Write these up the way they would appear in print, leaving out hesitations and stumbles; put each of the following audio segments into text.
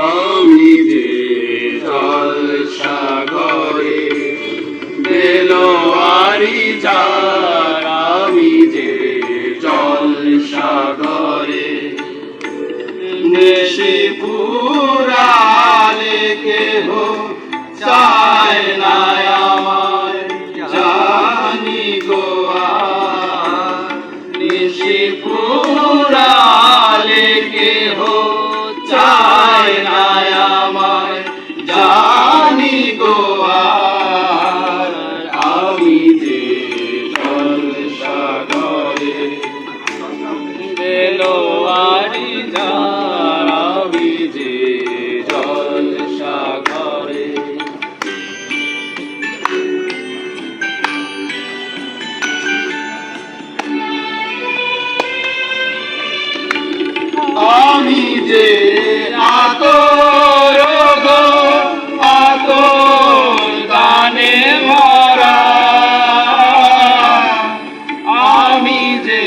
আমি যে জলসাগরে বেলোয়ারি যার, আমি যে জলসাগরে নেশে পুরালে কেহ চায় না আমায়, জানি গোয়া নেশে পুরালে কেহ চায় না আমায়, জানি গোয়া আমি যে জলসাগরে বেলোয়ারি যার, আমি যে জলসাগরে। আমি যে আতর গো আতর গানে ভরা, আমি যে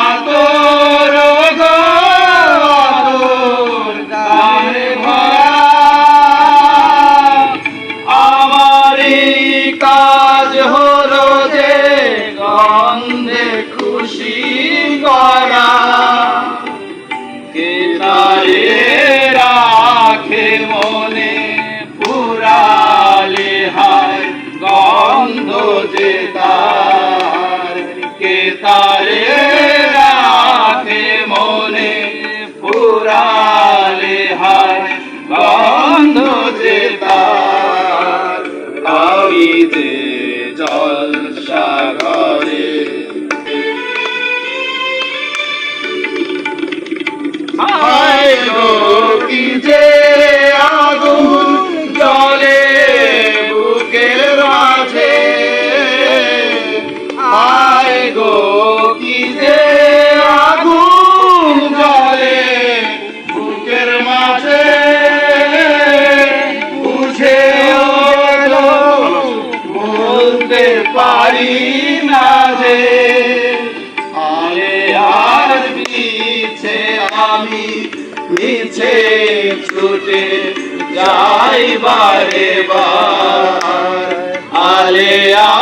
আতর গো আতর গানে ভরা, আমার এই কাজ হলো যে গন্ধে খুশি করা, কে তারে রাখে মনে পুরালে হায় গন্ধ যে তার, কে তারে রাখে মনে পুরালে হায় গন্ধ যে তার, আমি যে জলসাগরে। হায় গো কি যে আগুন জ্বলে বুকের মাঝে, হায় গো কি যে আগুন জ্বলে বুকের মাঝে, বুঝেও বলতে পারি না যে আলে আর পিছে আমি মিছে ছুটে যাই বারে বার, আলে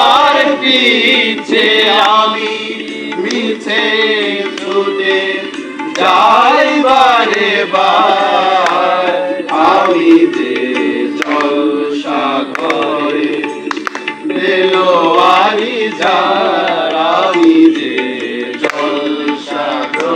আর পিছে আমি মিছে ছুটে যাই বারে বার, আমি যে জলসাগরে বেলোয়ারি যার, আমি যে জলসাগরে।